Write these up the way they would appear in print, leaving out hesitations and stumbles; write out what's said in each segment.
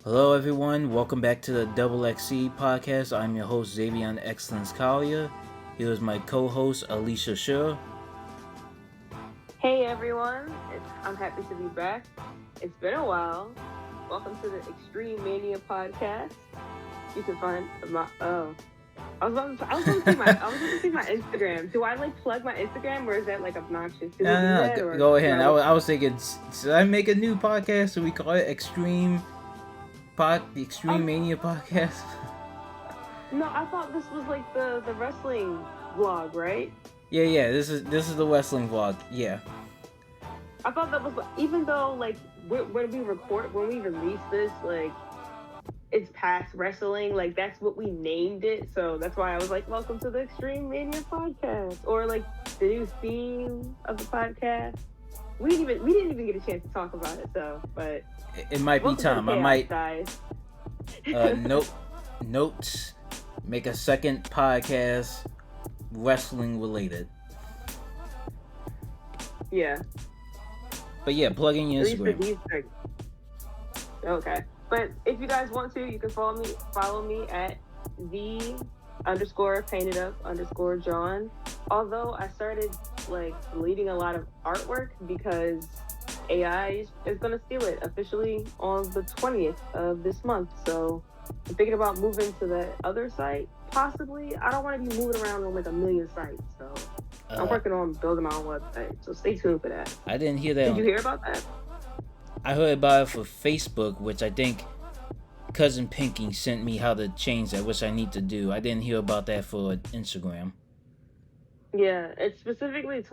Hello, everyone. Welcome back to the XXC podcast. I'm your host, Xavier Excellence Collier. Here is my co-host, Ailisha Sher. Hey everyone, I'm happy to be back. It's been a while. Welcome to the Xtreme-Mania podcast. You can find my I was about to say my Instagram. Do I plug my Instagram or is that obnoxious? No, go ahead. I was thinking, should I make a new podcast so we call it the Xtreme-Mania podcast? No, I thought this was the wrestling vlog, right? Yeah. This is the wrestling vlog. Yeah. I thought that was even though when we release this, it's past wrestling, that's what we named it, so that's why I was welcome to the Xtreme-Mania podcast, or the new theme of the podcast. We didn't even get a chance to talk about it, but it might be time. I might guys. Notes, make a second podcast wrestling related. Yeah. But yeah, plug in your Instagram. Okay. But if you guys want to, you can follow me at _paintedup_John. Although I started deleting a lot of artwork because AI is gonna steal it officially on the 20th of this month. So I'm thinking about moving to the other site, possibly. I don't want to be moving around on a million sites, so I'm working on building my own website. So stay tuned for that. I didn't hear that. Did you hear about that? I heard about it for Facebook, which I think Cousin Pinky sent me how to change that, which I need to do. I didn't hear about that for Instagram. Yeah, it's specifically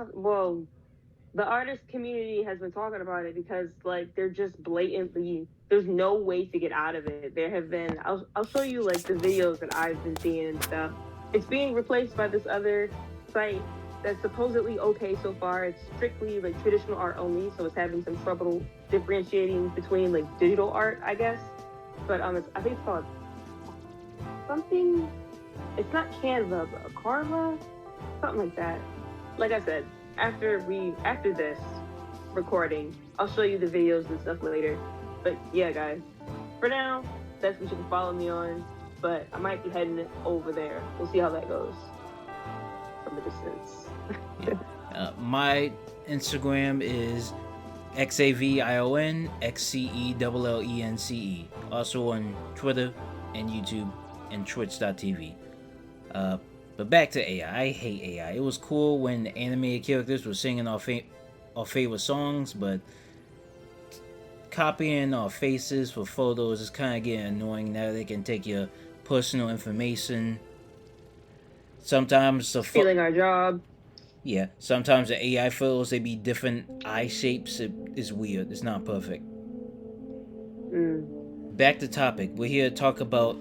the artist community has been talking about it because they're just blatantly, there's no way to get out of it. There have been, I'll show you the videos that I've been seeing and stuff. It's being replaced by this other site that's supposedly okay so far. It's strictly traditional art only, so it's having some trouble differentiating between digital art, I guess. But I think it's called something. It's not Canva, but Carva, something like that. Like I said, after this recording, I'll show you the videos and stuff later. But yeah, guys, for now, that's what you can follow me on. But I might be heading over there. We'll see how that goes from a distance. My Instagram is XAVIONXCELLENCE. Also on Twitter and YouTube and Twitch.tv. But back to AI. I hate AI. It was cool when the animated characters were singing our favorite songs, but copying our faces for photos is kind of getting annoying. Now they can take your personal information. Sometimes stealing our job. Yeah, sometimes the AI photos, they be different eye shapes. It's weird. It's not perfect. Back to topic. We're here to talk about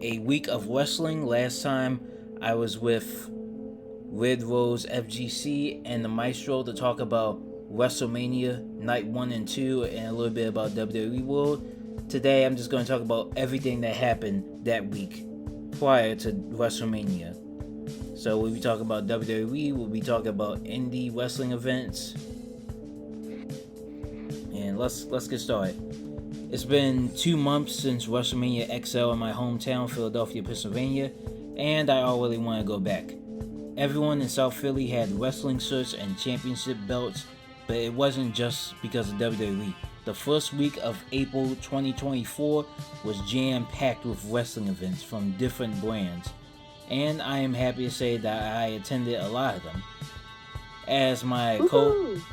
a week of wrestling. Last time I was with Red Rose FGC and the Maestro to talk about WrestleMania Night 1 and 2 and a little bit about WWE World. Today I'm just going to talk about everything that happened that week prior to WrestleMania. So we'll be talking about WWE, we'll be talking about indie wrestling events. And let's get started. It's been 2 months since WrestleMania XL in my hometown, Philadelphia, Pennsylvania, and I already want to go back. Everyone in South Philly had wrestling shirts and championship belts, but it wasn't just because of WWE. The first week of April 2024 was jam-packed with wrestling events from different brands. And I am happy to say that I attended a lot of them. As my co-host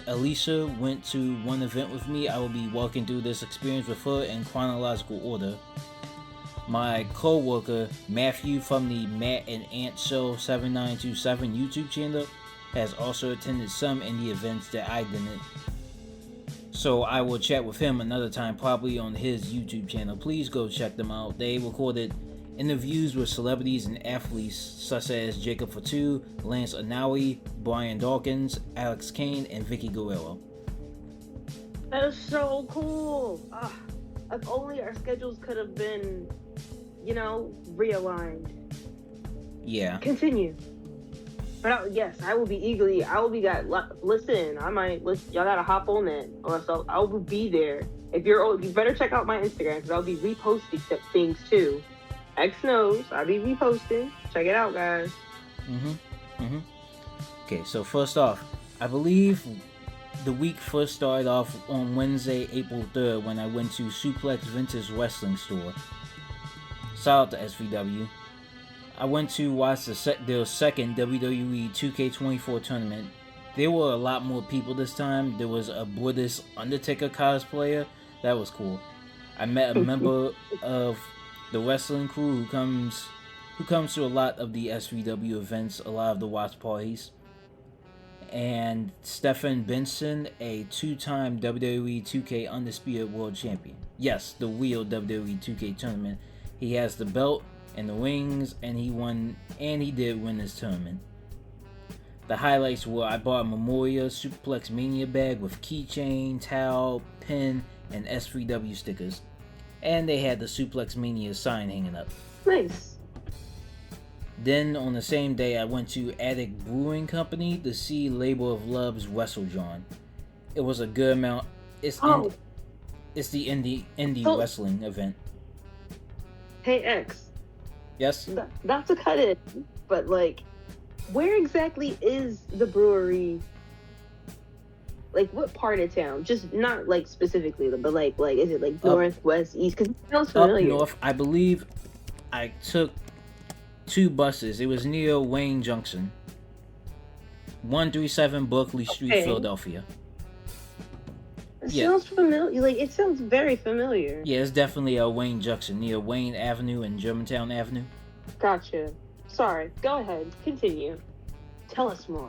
Ailisha went to one event with me, I will be walking through this experience with her in chronological order. My co-worker Matthew from the Matt and Ant Show 7927 YouTube channel has also attended some indie events that I didn't. So I will chat with him another time, probably on his YouTube channel. Please go check them out. They recorded interviews with celebrities and athletes such as Jacob Fatu, Lance Anawi, Brian Dawkins, Alex Kane, and Vicky Guerrero. That is so cool. If only our schedules could have been, realigned. Yeah. Continue. But yes, I will be listen, y'all gotta hop on that, or so I will be there If you're old, you better check out my Instagram because I'll be reposting things too. X knows I'll be reposting. Check it out, guys. Okay, so first off, I believe the week first started off on Wednesday, April 3rd, when I went to Suplex Vintage Wrestling Store. Shout out to SVW. I went to watch their second WWE 2K24 tournament. There were a lot more people this time. There was a British Undertaker cosplayer. That was cool. I met a member of the wrestling crew who comes to a lot of the SVW events, a lot of the watch parties. And Stephen Benson, a two-time WWE 2K Undisputed World Champion. Yes, the real WWE 2K tournament. He has the belt and the rings, and he did win this tournament. The highlights were I bought a Memorial Xtreme-Mania bag with keychain, towel, pin, and S3W stickers. And they had the Xtreme-Mania sign hanging up. Nice. Then on the same day, I went to Attic Brewing Company to see Labor of Love's WrestleJohn. It was a good amount. It's the indie wrestling event. Hey X. Yes? Not to cut it, but like, where exactly is the brewery? Like, what part of town? Just not like specifically, but like is it like north, west, east? Because it sounds familiar. Up north, I believe. I took 2 buses. It was near Wayne Junction, 137 Berkeley Street, Philadelphia. It sounds familiar. Like, it sounds very familiar. Yeah, it's definitely a Wayne Junction near Wayne Avenue and Germantown Avenue. Gotcha. Sorry. Go ahead. Continue. Tell us more.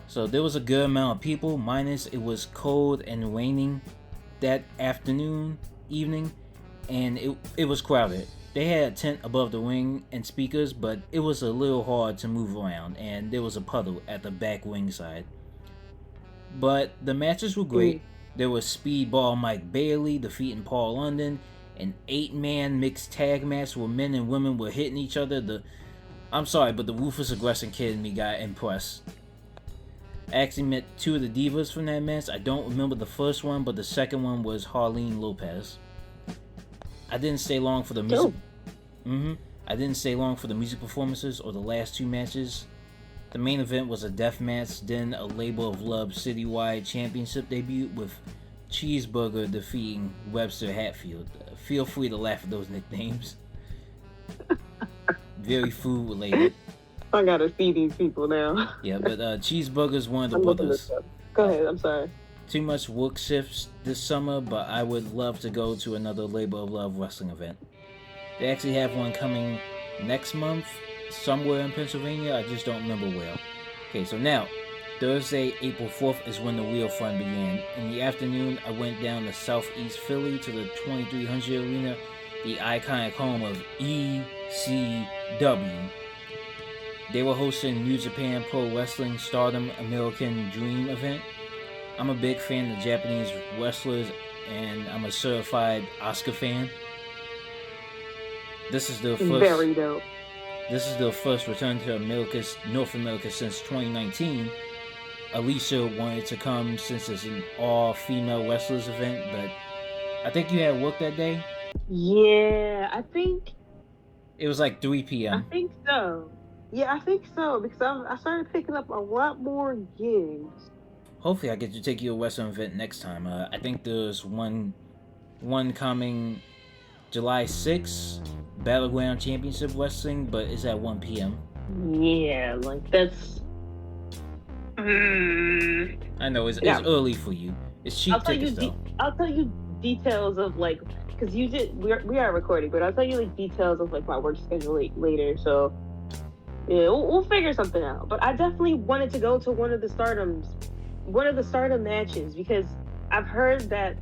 So there was a good amount of people, minus it was cold and raining that evening, and it was crowded. They had a tent above the ring and speakers, but it was a little hard to move around, and there was a puddle at the back ring side. But the matches were great. There was Speedball Mike Bailey defeating Paul London, an 8-man mixed tag match where men and women were hitting each other. I'm sorry, but the Ruthless Aggression Kid in me got impressed. I actually met 2 of the divas from that match. I don't remember the first one, but the second one was Harleen Lopez. I didn't stay long for the music. I didn't stay long for the music performances or the last 2 matches. The main event was a death match, then a Labor of Love citywide championship debut with Cheeseburger defeating Webster Hatfield. Feel free to laugh at those nicknames. Very food related. I gotta see these people now. Yeah, but Cheeseburger's one of the brothers. Go ahead, I'm sorry. Too much work shifts this summer, but I would love to go to another Labor of Love wrestling event. They actually have one coming next month, somewhere in Pennsylvania. I just don't remember where. Okay, so now, Thursday, April 4th is when the real fun began. In the afternoon, I went down to Southeast Philly to the 2300 Arena, the iconic home of ECW. They were hosting New Japan Pro Wrestling Stardom American Dream event. I'm a big fan of Japanese wrestlers, and I'm a certified Asuka fan. This is their first. Very dope. This is their first return to North America since 2019. Ailisha wanted to come since it's an all-female wrestlers event, but I think you had work that day. Yeah, I think it was like 3 p.m. I think so. Yeah, I think so, because I started picking up a lot more gigs. Hopefully I get to take you to a wrestling event next time. I think there's one coming July 6th, Battleground Championship Wrestling, but it's at 1 p.m. Yeah, like that's... I know, it's early for you. It's cheap tickets, though. I'll tell you details of, like, because we are recording, but I'll tell you, like, details of, like, my work schedule later, so... Yeah, we'll figure something out. But I definitely wanted to go to one of the Stardom matches, because I've heard that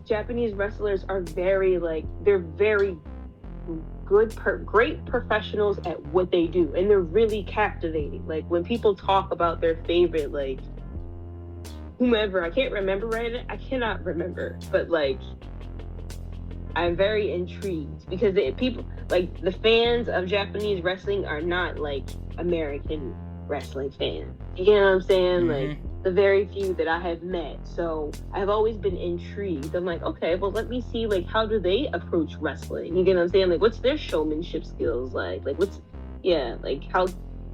Japanese wrestlers are very, like, they're very good, great professionals at what they do, and they're really captivating. Like, when people talk about their favorite, like, whomever, I cannot remember, but, like, I'm very intrigued, because people, like, the fans of Japanese wrestling are not like American wrestling fans. You know what I'm saying? Mm-hmm. Like, the very few that I have met. So I've always been intrigued. I'm like, okay, well, let me see, like, how do they approach wrestling? You get what I'm saying? Like, what's their showmanship skills like? Like, like, how,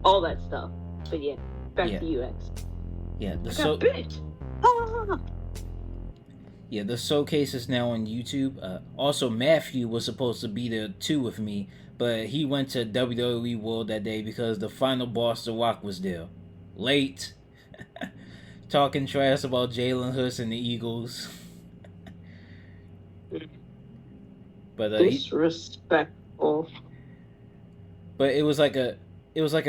all that stuff. But yeah, back to you, X. Yeah, Yeah, the showcase is now on YouTube. Also, Matthew was supposed to be there too with me, but he went to WWE World that day because the final boss, The Rock, was there. Late. Talking trash about Jalen Hurts and the Eagles. But disrespectful. But it was like a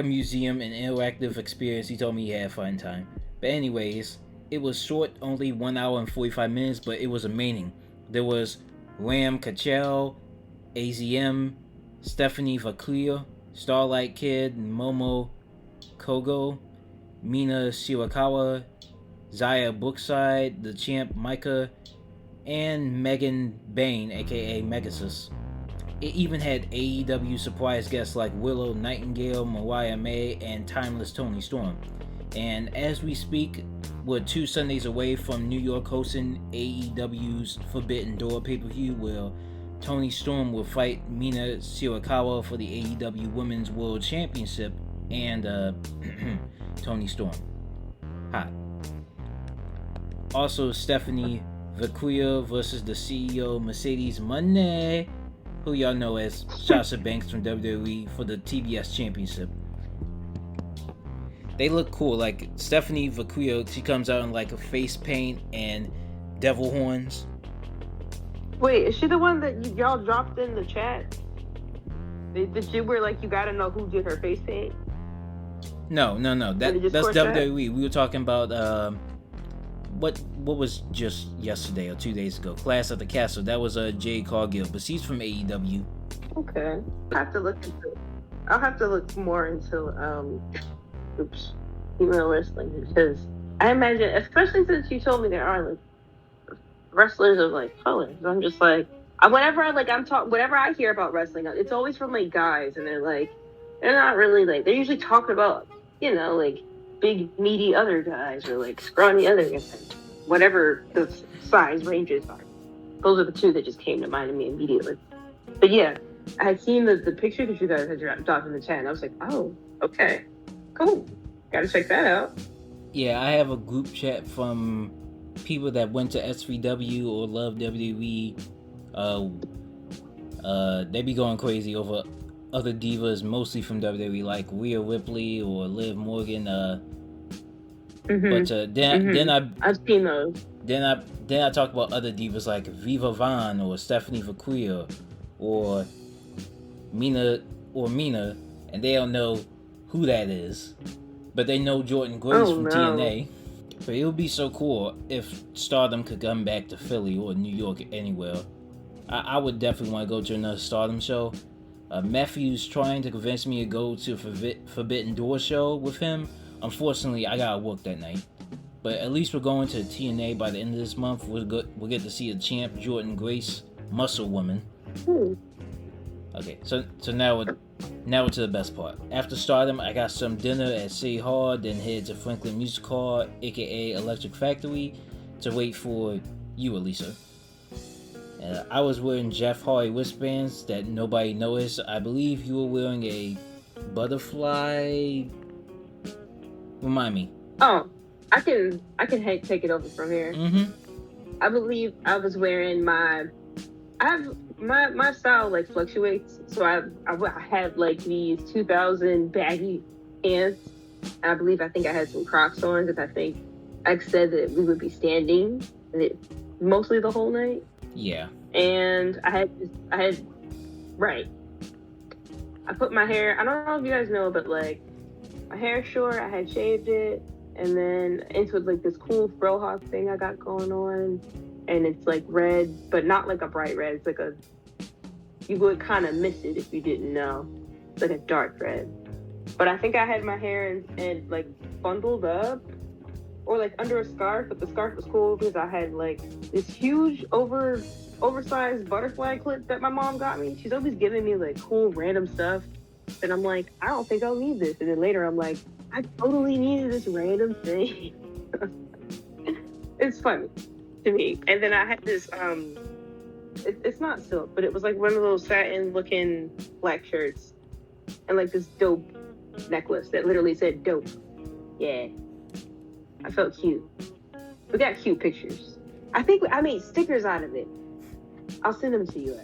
museum and interactive experience. He told me he had a fun time. But anyways, it was short, only 1 hour and 45 minutes, but it was amazing. There was Ram Kachel, AZM, Stephanie Vaquia, Starlight Kid, Momo Kogo, Mina Shirakawa, Zaya Brookside, the champ Micah, and Megan Bain, aka Megasus. It even had AEW surprise guests like Willow Nightingale, Mariah May, and Timeless Toni Storm. And as we speak, we're 2 Sundays away from New York hosting AEW's Forbidden Door pay-per-view, where Toni Storm will fight Mina Shirakawa for the AEW Women's World Championship, and Toni Storm. Hot. Also, Stephanie Vaquia versus the CEO Mercedes Moné, who y'all know as Sasha Banks from WWE, for the TBS Championship. They look cool. Like, Stephanie Vaquia, she comes out in like a face paint and devil horns. Wait, is she the one that y'all dropped in the chat? Did you were like, you gotta know who did her face paint? No. That's WWE. We were talking about what was just yesterday or 2 days ago. Clash at the Castle. That was Jade Cargill, but she's from AEW. Okay, I'll have to look more into female wrestling, because I imagine, especially since you told me there are like wrestlers of like colors, I'm just like, whenever I hear about wrestling, it's always from like guys, and they're not really like, they're usually talking about, you know, like big meaty other guys or like scrawny other guys, whatever the size ranges are. Those are the two that just came to mind to me immediately. But yeah, I had seen the picture that you guys had dropped in the chat, and I was like, oh, okay, cool, gotta check that out. Yeah, I have a group chat from people that went to S3W or love WWE. They be going crazy over other divas, mostly from WWE, like Rhea Ripley or Liv Morgan. But then I've seen those. Then I talk about other divas like Viva Vaughn or Stephanie Vaquia or Mina, and they don't know who that is, but they know Jordan Grace from TNA. But it would be so cool if Stardom could come back to Philly or New York, anywhere. I would definitely want to go to another Stardom show. Matthew's trying to convince me to go to Forbidden Door show with him. Unfortunately, I gotta work that night. But at least we're going to TNA by the end of this month. We'll get to see a champ, Jordan Grace, Muscle Woman. Okay, so now we're to the best part. After Stardom, I got some dinner at City Hall, then head to Franklin Music Hall, aka Electric Factory, to wait for you, Elisa. I was wearing Jeff Hardy wristbands that nobody noticed. I believe you were wearing a butterfly. Remind me. Oh, I can take it over from here. I believe I was wearing my style like fluctuates. So I had like these 2000 baggy pants. I think I had some Crocs on, because I think I said that we would be standing mostly the whole night. Yeah. And I put my hair, I don't know if you guys know, but like my hair short, I had shaved it, and then into like this cool frohawk thing I got going on, and it's like red, but not like a bright red. It's like you would kind of miss it if you didn't know. It's like a dark red. But I think I had my hair and like bundled up, or like under a scarf, but the scarf was cool because I had like this huge oversized butterfly clip that my mom got me. She's always giving me like cool random stuff, and I'm like, I don't think I'll need this. And then later I'm like, I totally needed this random thing. It's funny to me. And then I had this it's not silk, but it was like one of those satin looking black shirts and like this dope necklace that literally said dope. Yeah. I felt cute. We got cute pictures. I think I made stickers out of it. I'll send them to you.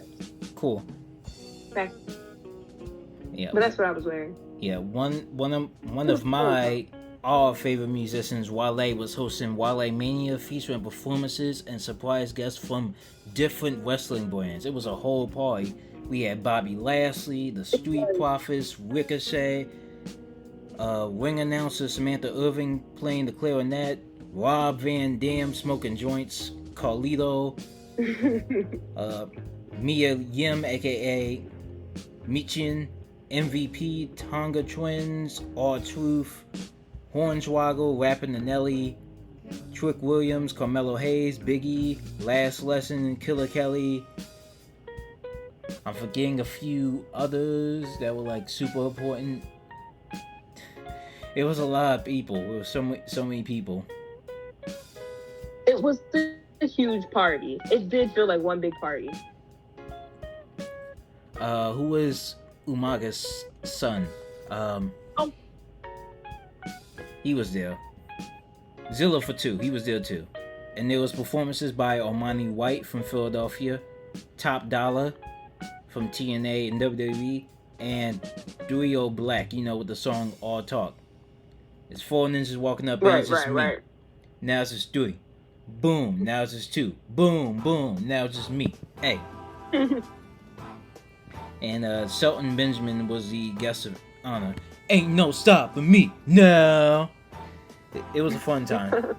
Cool. Back. Yeah. But that's what I was wearing. Yeah, one of my all favorite musicians, Wale, was hosting WrestleMania featuring performances and surprise guests from different wrestling brands. It was a whole party. We had Bobby Lashley, the Street Profits, Ricochet, ring announcer Samantha Irving playing the clarinet, Rob Van Dam smoking joints, Carlito, Mia Yim aka Michin, MVP, Tonga Twins, R-Truth, Hornswoggle, Rappin' the Nelly, Trick Williams, Carmelo Hayes, Biggie, Last Lesson, Killer Kelly. I'm forgetting a few others that were like super important. It was a lot of people. It was so many people. It was a huge party. It did feel like one big party. Who was Umaga's son? He was there. Zilla for 2. He was there too. And there was performances by Armani White from Philadelphia, Top Dollar from TNA and WWE, and Duo Black, with the song All Talk. It's 4 ninjas walking up and it's just me. Right. Now it's just 3. Boom. Now it's just 2. Boom, boom. Now it's just me. Hey. And Shelton Benjamin was the guest of honor. Ain't no stopping me. No. It was a fun time.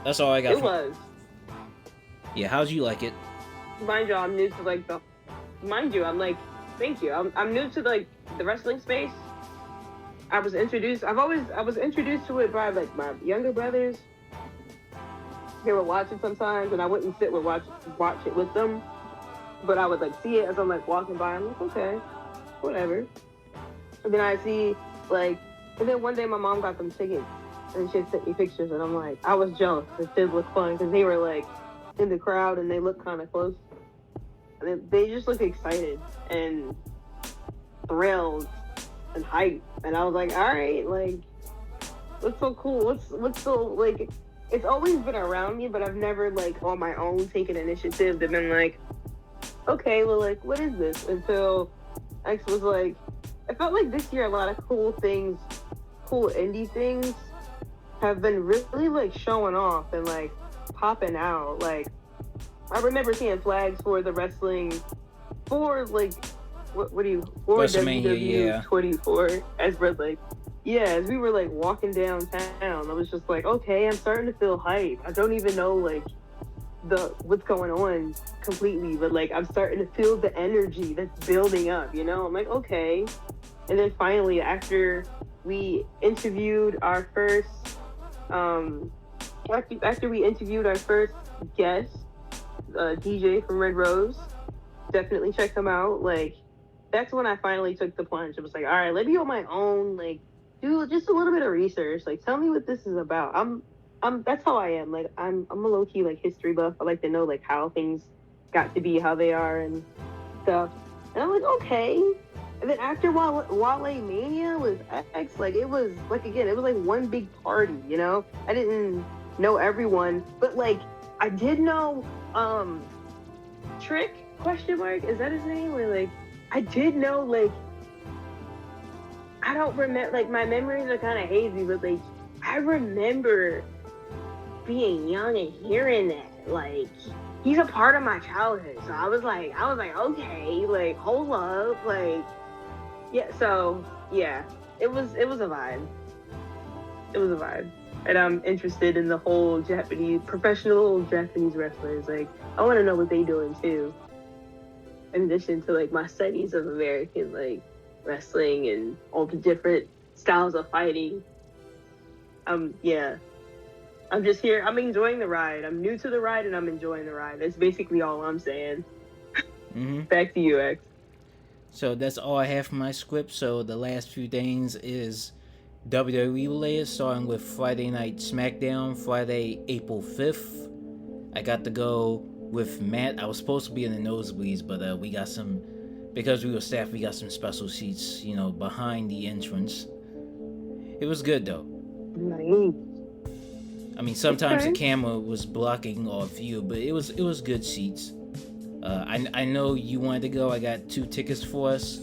That's all I got. It was. Yeah, how'd you like it? Mind you, I'm new to like the. Mind you, I'm like, thank you. I'm new to like the wrestling space. I was introduced to it by like my younger brothers. They would watch it sometimes, and I wouldn't sit with watch it with them, but I would like see it as I'm like walking by. I'm like, okay, whatever. And then I see like, and then one day my mom got them tickets, and she had sent me pictures, and I'm like, I was jealous. It did look fun because they were like in the crowd and they looked kind of close, and they just looked excited and thrilled and hyped, and I was like, all right, like, what's so cool? What's so like? It's always been around me, but I've never like on my own taken initiative to been like, okay, well, like, what is this? Until X was like, I felt like this year a lot of cool things, cool indie things have been really like showing off and like popping out. Like, I remember seeing flags for the wrestling, for like, for WWE 24 as we're like, yeah, as we were like walking downtown, I was just like, okay, I'm starting to feel hype. I don't even know like what's going on completely, but like I'm starting to feel the energy that's building up, I'm like, okay. And then finally, after we interviewed our first guest, DJ from Red Rose, definitely check him out. Like, that's when I finally took the plunge. I was like, all right, let me on my own, like, do just a little bit of research. Like, tell me what this is about. That's how I am. Like, I'm a low-key, like, history buff. I like to know, like, how things got to be how they are and stuff. And I'm like, okay. And then after WrestleMania was X, like, it was, like, again, it was, like, one big party, I didn't know everyone. But, like, I did know, Trick, ? Is that his name? Or, like, I did know, like, I don't remember, like, my memories are kind of hazy, but, like, I remember being young and hearing that, like, he's a part of my childhood. So I was like, okay, like, hold up, like, yeah. So yeah, it was a vibe. It was a vibe, and I'm interested in the whole professional Japanese wrestlers. Like, I want to know what they doing too. In addition to like my studies of American like wrestling and all the different styles of fighting. Yeah. I'm just here. I'm enjoying the ride. I'm new to the ride and I'm enjoying the ride. That's basically all I'm saying. Mm-hmm. Back to you, X. So that's all I have for my script. So the last few things is WWE related, starting with Friday Night SmackDown, Friday, April 5th. I got to go with Matt. I was supposed to be in the nosebleeds, but we got some, because we were staff, we got some special seats, behind the entrance. It was good though. Nice. I mean, sometimes the camera was blocking our view, but it was good seats. I know you wanted to go. I got 2 tickets for us,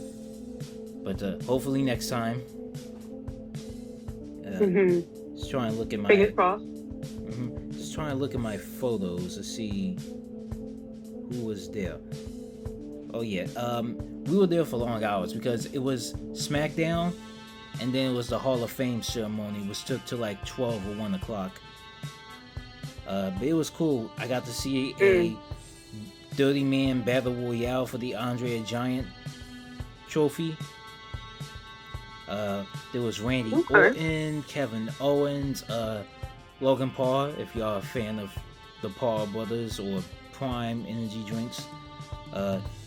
but hopefully next time. Just trying to look at my. Fingers crossed. Just trying to look at my photos to see who was there. Oh yeah, we were there for long hours because it was SmackDown, and then it was the Hall of Fame ceremony, which took to like 12 or 1 o'clock. But it was cool. I got to see a 30-man battle royale for the Andre the Giant trophy. There was Randy Orton, Kevin Owens, Logan Paul, if y'all are a fan of the Paul brothers or Prime energy drinks.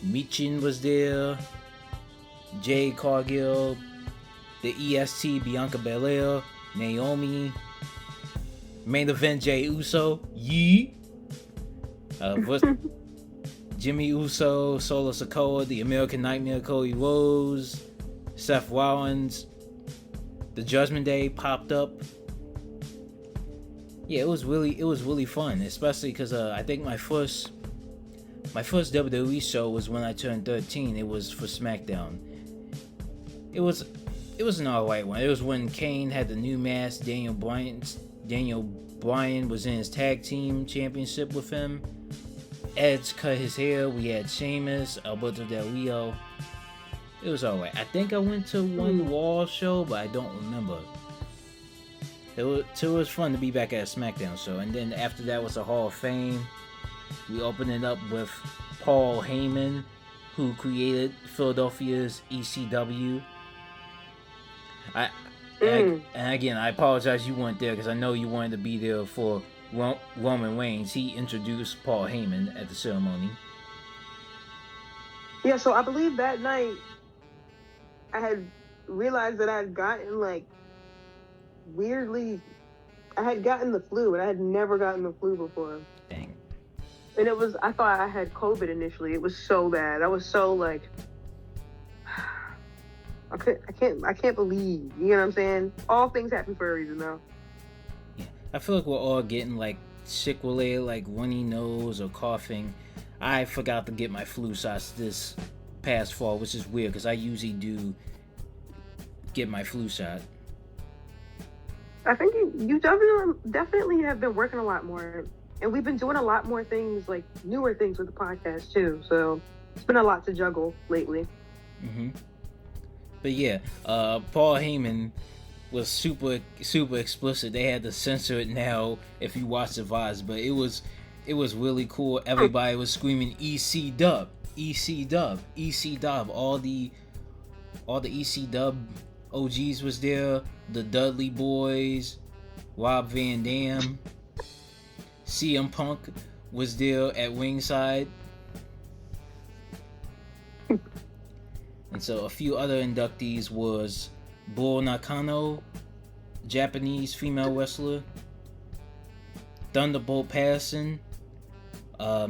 Michin was there, Jade Cargill, the EST, Bianca Belair, Naomi, main event Jey Uso, Jimmy Uso, Solo Sikoa, the American Nightmare Cody Rhodes, Seth Rollins, the Judgment Day popped up. Yeah, it was really fun, especially because I think my first WWE show was when I turned 13. It was for SmackDown. It was an alright one. It was when Kane had the new mask. Daniel Bryan was in his tag team championship with him. Edge cut his hair. We had Sheamus, Alberto Del Rio. It was alright. I think I went to one Raw show, but I don't remember. It was fun to be back at a SmackDown show. And then after that was the Hall of Fame. We opened it up with Paul Heyman, who created Philadelphia's ECW. And again, I apologize you weren't there because I know you wanted to be there for Roman Reigns. He introduced Paul Heyman at the ceremony. Yeah, so I believe that night I had realized that I had gotten I had gotten the flu, and I had never gotten the flu before. Dang. And I thought I had COVID initially. It was so bad. I was so like, I can't believe, you know what I'm saying? All things happen for a reason, though. Yeah, I feel like we're all getting sick related, like runny nose or coughing. I forgot to get my flu shots this past fall, which is weird because I usually do get my flu shot. I think you definitely have been working a lot more, and we've been doing a lot more things, newer things with the podcast too. So it's been a lot to juggle lately. But yeah, Paul Heyman was super explicit. They had to censor it now if you watch the VODs, but it was really cool. Everybody was screaming EC Dub, EC Dub, EC Dub. All the EC Dub OGs was there. The Dudley Boys, Rob Van Dam, CM Punk was there at ringside. And so a few other inductees was Bull Nakano, Japanese female wrestler. Thunderbolt Patterson,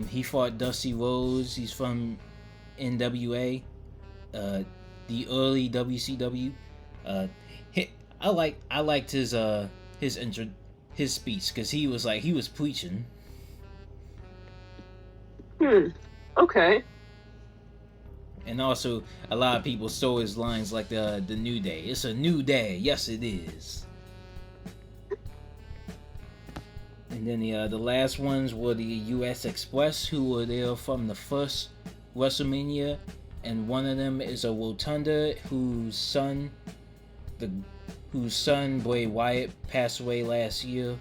he fought Dusty Rhodes. He's from NWA, the early WCW. I liked his speech because he was preaching. Okay. And also, a lot of people stole his lines like the New Day. It's a new day. Yes, it is. And then the last ones were the US Express, who were there from the first WrestleMania. And one of them is a Rotunda whose son Bray Wyatt passed away last year.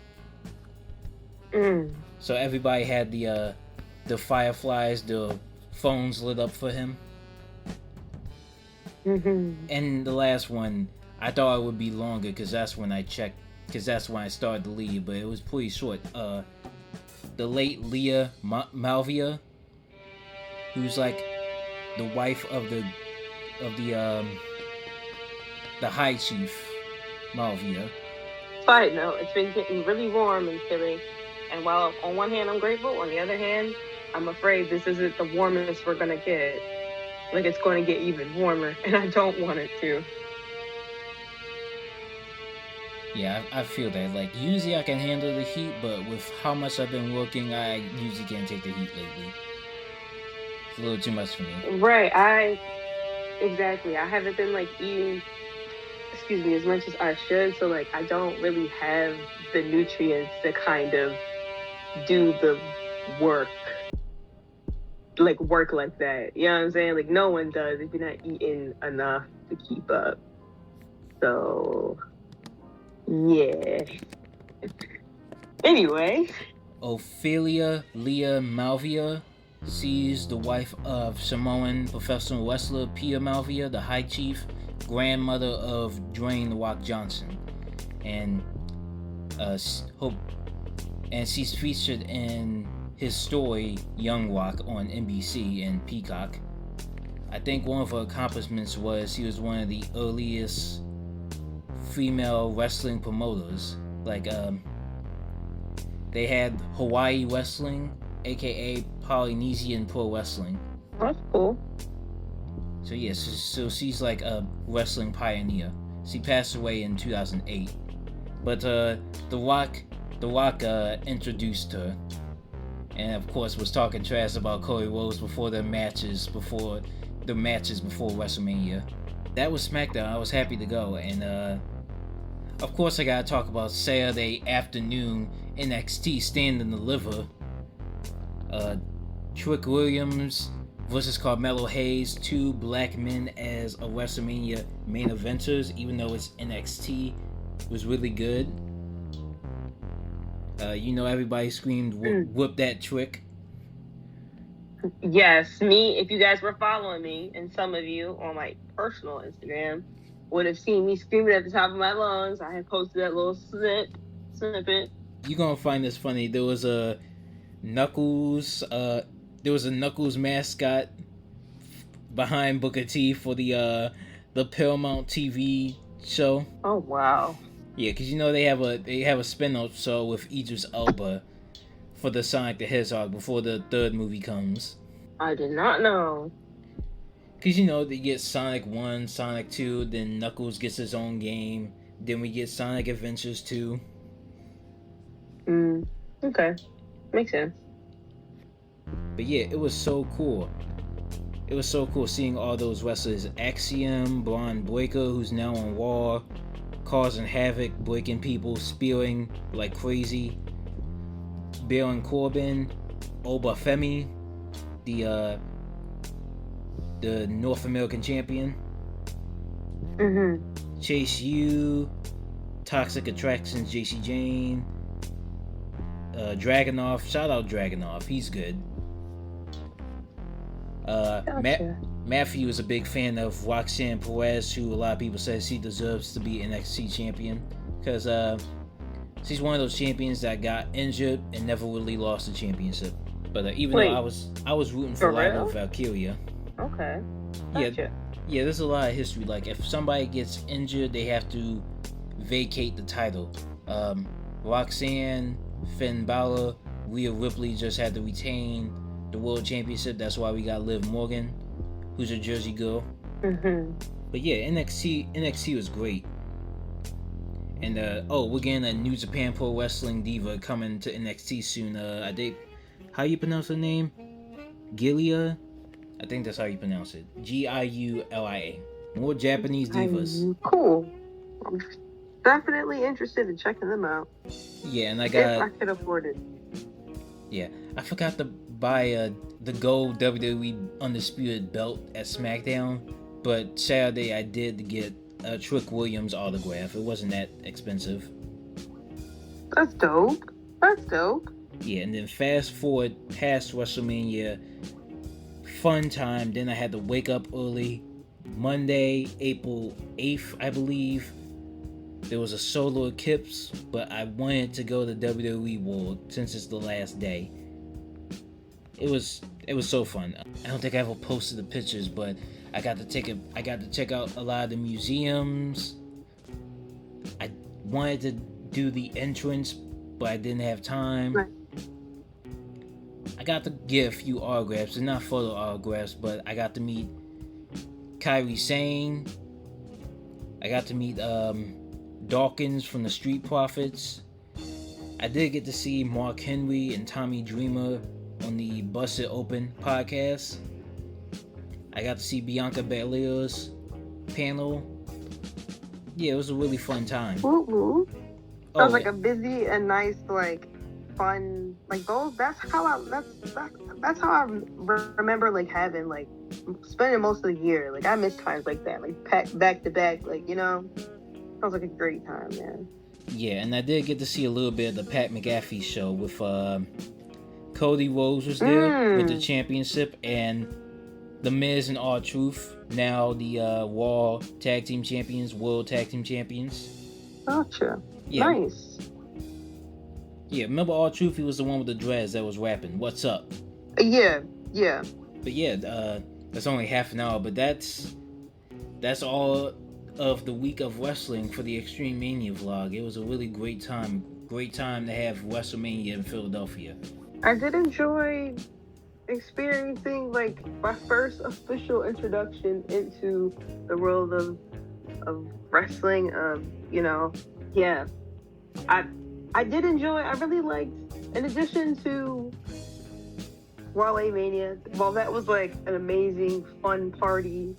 So everybody had the fireflies, the phones lit up for him. And the last one, I thought it would be longer because that's when I checked, because that's when I started to leave, but it was pretty short. The late Leah Malvia, who's like the wife of the High Chief, Malvia. Side note, it's been getting really warm in Philly. And while on one hand I'm grateful, on the other hand, I'm afraid this isn't the warmest we're going to get. Like, it's going to get even warmer, and I don't want it to. Yeah, I feel that. Like, usually I can handle the heat, but with how much I've been working, I usually can't take the heat lately. It's a little too much for me. Right, exactly. I haven't been, like, eating, as much as I should, so, like, I don't really have the nutrients to kind of do the work. Like, work like that. You know what I'm saying? Like, no one does if you're not eating enough to keep up. So, yeah. Anyway. Ophelia Leah Malvia. She's the wife of Samoan professional wrestler Pia Malvia, the High Chief, grandmother of Dwayne "The Rock" Johnson. And she's featured in his story Young Rock on NBC and Peacock. I think one of her accomplishments was he was one of the earliest female wrestling promoters. Like, they had Hawaii Wrestling, aka Polynesian Pro Wrestling. That's cool. So yes, so she's like a wrestling pioneer. She passed away in 2008, but The Rock introduced her, and of course was talking trash about Cody Rhodes before matches before WrestleMania. That was SmackDown. I was happy to go, and of course I gotta talk about Saturday afternoon NXT Stand and Deliver. Trick Williams versus Carmelo Hayes, two black men as a WrestleMania main eventers, even though it's NXT, was really good. Everybody screamed, whoop that trick. Yes, me, if you guys were following me, and some of you on my personal Instagram would have seen me screaming at the top of my lungs. I had posted that little snippet. You're gonna find this funny. There was a Knuckles mascot behind Booker T for the Paramount TV show. Oh wow. Yeah, because they have a spin-off show with Idris Elba for the Sonic the Hedgehog before the third movie comes. I did not know. Because they get Sonic 1, Sonic 2, then Knuckles gets his own game, then we get Sonic Adventures 2. Okay. Makes sense. But yeah, it was so cool. It was so cool seeing all those wrestlers. Axiom, Braun Breaker, who's now on Raw, causing havoc, breaking people, spearing like crazy. Baron Corbin, Obafemi, the North American champion. Chase U, Toxic Attractions, JC Jane, Dragunov. Shout out Dragunov, he's good. Gotcha. Matthew is a big fan of Roxanne Perez, who a lot of people say she deserves to be NXT champion because she's one of those champions that got injured and never really lost the championship. But even though I was rooting for Lyra Valkyria. Okay. Gotcha. Yeah, there's a lot of history. Like, if somebody gets injured, they have to vacate the title. Roxanne, Finn Balor, Rhea Ripley just had to retain the World Championship. That's why we got Liv Morgan, who's a Jersey girl. But yeah, NXT was great. And we're getting a New Japan Pro Wrestling diva coming to NXT soon. How you pronounce her name? Giulia? I think that's how you pronounce it. Giulia. More Japanese divas. Cool. I'm definitely interested in checking them out. Yeah, and if I could afford it. Yeah, I forgot to buy the gold WWE Undisputed belt at SmackDown, but Saturday I did get a Trick Williams autograph. It wasn't that expensive. That's dope. Yeah, and then fast forward past WrestleMania, fun time. Then I had to wake up early. Monday, April 8th, I believe. There was a solo eclipse, but I wanted to go to WWE World since it's the last day. It was so fun. I don't think I ever posted the pictures, but I got to check out a lot of the museums. I wanted to do the entrance, but I didn't have time. Right. I got to get a few autographs. They're not photo autographs, but I got to meet Kairi Sane. I got to meet Dawkins from the Street Profits. I did get to see Mark Henry and Tommy Dreamer on the Busted Open podcast. I got to see Bianca Belair's panel. Yeah, it was a really fun time. Ooh. Sounds like a busy and nice, like, fun, like, those. That's how I remember, like, having, like, spending most of the year. Like, I miss times like that, like, back to back, like, you know. Sounds like a great time, man. Yeah, and I did get to see a little bit of the Pat McAfee show with Cody Rhodes was there with the championship, and The Miz and R-Truth, now the Raw Tag Team Champions, World Tag Team Champions. Gotcha. Yeah. Nice. Yeah, remember R-Truth? He was the one with the dreads that was rapping. What's up? Yeah. But yeah, that's only half an hour, but that's all of the week of wrestling for the Xtreme-Mania vlog. It was a really great time. Great time to have WrestleMania in Philadelphia. I did enjoy experiencing, like, my first official introduction into the world of wrestling. You know, yeah. I did enjoy, I really liked, in addition to Wale Mania, well, that was like an amazing, fun party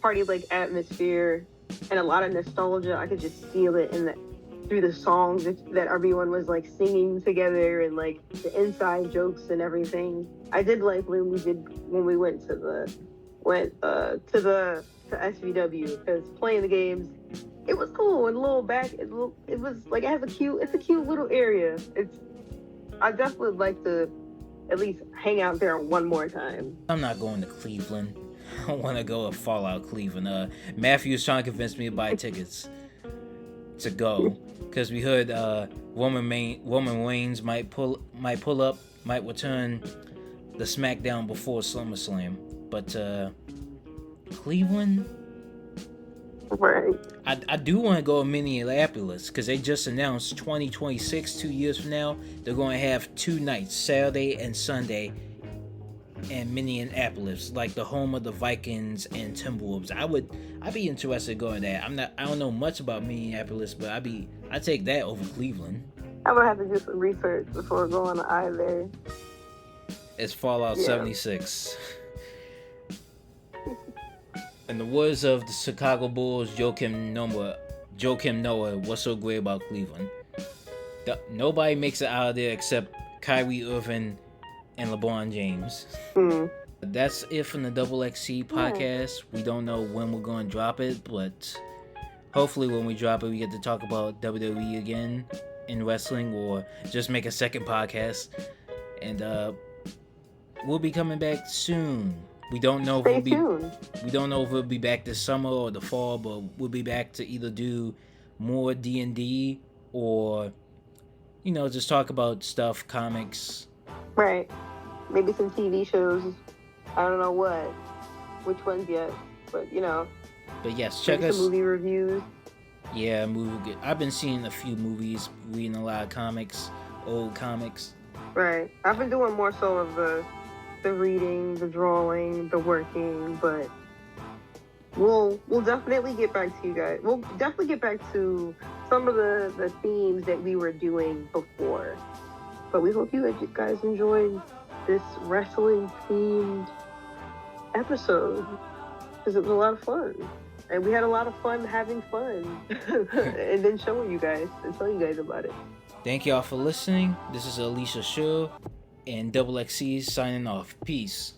like atmosphere and a lot of nostalgia. I could just feel it through the songs that everyone was like singing together and like the inside jokes and everything. I did like when we went to SVW, because playing the games, it was cool. And a little back, it was like, it's a cute little area. I definitely would like to at least hang out there one more time. I'm not going to Cleveland. I want to go to Fallout Cleveland. Matthew's trying to convince me to buy tickets to go, because we heard Roman Reigns might pull up, might return the SmackDown before SummerSlam. But Cleveland, right? I do want to go to Minneapolis, because they just announced 2026, 2 years from now, they're going to have 2 nights, Saturday and Sunday, in Minneapolis, like the home of the Vikings and Timberwolves. I'd be interested in going there. I don't know much about Minneapolis, but I'd take that over Cleveland. I'm gonna have to do some research before going either. It's Fallout 76. In the words of the Chicago Bulls, Joakim Noah, what's so great about Cleveland? Nobody makes it out of there except Kyrie Irving and LeBron James. That's it from the XXC podcast. We don't know when we're going to drop it, but hopefully when we drop it, we get to talk about WWE again in wrestling, or just make a second podcast. And we'll be coming back soon. We don't know if we'll be back this summer or the fall, but we'll be back to either do more D&D or, you know, just talk about stuff, comics. Right. Maybe some TV shows. I don't know which ones yet, but you know. But yes, check us. Some movie reviews. Yeah, I've been seeing a few movies, reading a lot of comics, old comics. Right. I've been doing more so of the reading, the drawing, the working, but we'll definitely get back to you guys. We'll definitely get back to some of the themes that we were doing before. But we hope you guys enjoyed this wrestling-themed episode, because it was a lot of fun. And we had a lot of fun having fun. And then showing you guys and telling you guys about it. Thank y'all for listening. This is Ailisha Sher, and XXC signing off. Peace.